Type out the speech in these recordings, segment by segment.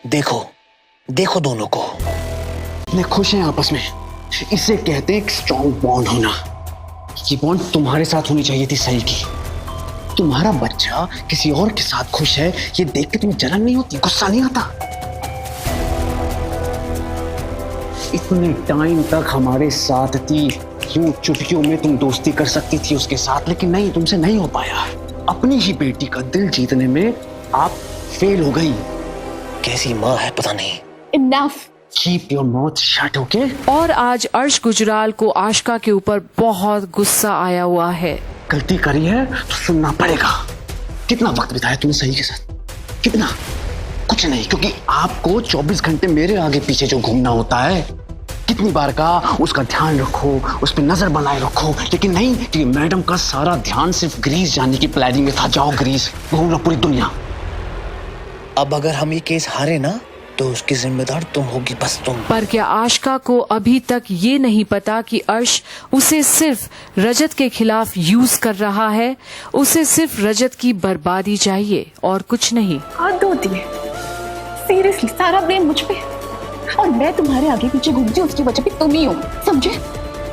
देखो देखो दोनों को, इतने खुश हैं आपस में, इसे कहते हैं एक स्ट्रॉन्ग बॉन्ड होना। ये बॉन्ड तुम्हारे साथ होनी चाहिए थी सही की। तुम्हारा बच्चा किसी और के साथ खुश है, ये देख के तुम्हें जलन नहीं होती, गुस्सा नहीं आता? इतने टाइम तक हमारे साथ थी, यूं चुटकियों में तुम दोस्ती कर सकती थी उसके साथ, लेकिन नहीं, तुमसे नहीं हो पाया। अपनी ही बेटी का दिल जीतने में आप फेल हो गई। कैसी माँ है पता नहीं। Enough. Keep your mouth shut, okay? और आज अर्श गुजराल को आशिका के ऊपर बहुत गुस्सा आया हुआ है। गलती करी है तो सुनना पड़ेगा। कितना वक्त बिताया तुमने सही के साथ? कितना? कुछ नहीं, क्योंकि आपको 24 घंटे मेरे आगे पीछे जो घूमना होता है। कितनी बार कहा उसका ध्यान रखो, उस पर नजर बनाए रखो, लेकिन नहीं, क्योंकि मैडम का सारा ध्यान सिर्फ ग्रीस जाने की प्लानिंग में था। जाओ ग्रीस, घूम लो पूरी दुनिया। अब अगर हम ये केस हारे ना तो उसकी जिम्मेदार तुम होगी, बस तुम। पर क्या आशिका को अभी तक ये नहीं पता कि अर्श उसे सिर्फ रजत के खिलाफ यूज कर रहा है? उसे सिर्फ रजत की बर्बादी चाहिए और कुछ नहीं। हद होती है, सीरियसली सारा ब्लेम मुझ पे, और मैं तुम्हारे आगे पीछे घूमती हूँ उसकी वजह भी तुम ही हो, समझे?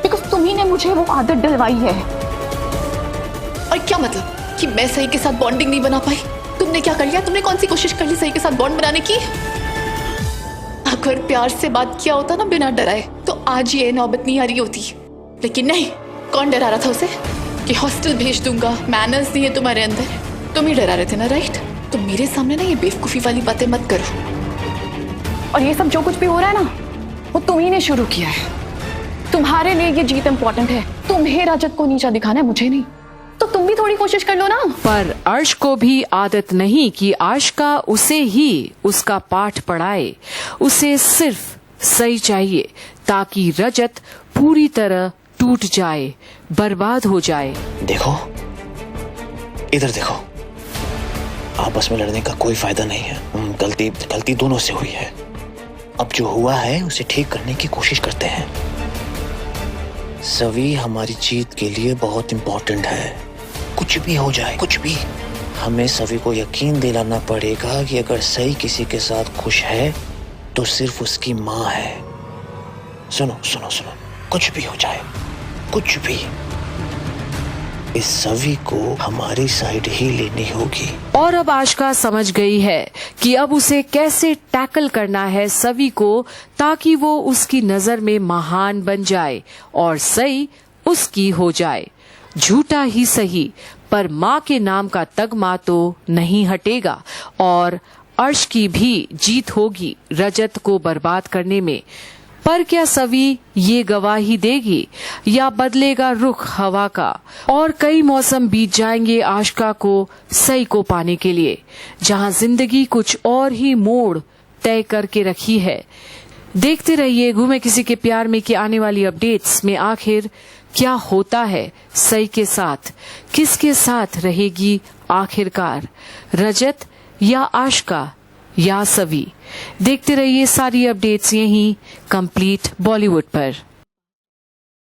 बिकॉज तुम ही ने मुझे वो आदत डलवाई है। और क्या मतलब कि मैं सही के साथ बॉन्डिंग नहीं बना पाई? तुमने क्या कर लिया? तुमने कौन सी कोशिश कर ली सही के साथ बॉन्ड बनाने की? अगर प्यार से बात किया होता ना बिना डराए, तो आज ये नौबत नहीं आ रही होती। लेकिन नहीं, कौन डरा रहा था उसे कि हॉस्टल भेज दूंगा, मैनर्स नहीं है तुम्हारे अंदर? तुम ही डरा रहे थे ना, राइट? तो मेरे सामने ना ये बेवकूफी वाली बातें मत करो। और ये सब जो कुछ भी हो रहा है ना, वो तुम ही ने शुरू किया है। तुम्हारे लिए ये जीत इंपॉर्टेंट है, तुम्हें रजत को नीचा दिखाना है, मुझे नहीं। तो तुम भी थोड़ी कोशिश कर लो ना। पर अर्श को भी आदत नहीं कि आशिका उसे ही उसका पाठ पढ़ाए। उसे सिर्फ सही चाहिए ताकि रजत पूरी तरह टूट जाए, बर्बाद हो जाए। देखो, इधर देखो, आपस में लड़ने का कोई फायदा नहीं है। गलती दोनों से हुई है। अब जो हुआ है उसे ठीक करने की कोशिश करते हैं। सभी हमारी जीत के लिए बहुत इंपॉर्टेंट है। कुछ भी हो जाए, कुछ भी, हमें सभी को यकीन दिलाना पड़ेगा कि अगर सही किसी के साथ खुश है तो सिर्फ उसकी माँ है। सुनो सुनो सुनो, कुछ भी हो जाए, कुछ भी, इस सभी को हमारी साइड ही लेनी होगी। और अब आशिका समझ गई है कि अब उसे कैसे टैकल करना है सभी को, ताकि वो उसकी नजर में महान बन जाए और सही उसकी हो जाए। झूठा ही सही, पर माँ के नाम का तगमा तो नहीं हटेगा और अर्श की भी जीत होगी रजत को बर्बाद करने में। पर क्या सभी ये गवाही देगी या बदलेगा रुख हवा का और कई मौसम बीत जाएंगे आशिका को सही को पाने के लिए, जहां जिंदगी कुछ और ही मोड़ तय करके रखी है। देखते रहिए घूमे किसी के प्यार में की आने वाली अपडेट्स में आखिर क्या होता है सही के साथ, किसके साथ रहेगी आखिरकार, रजत या आशिका या सभी। देखते रहिए सारी अपडेट्स यहीं कंप्लीट बॉलीवुड पर।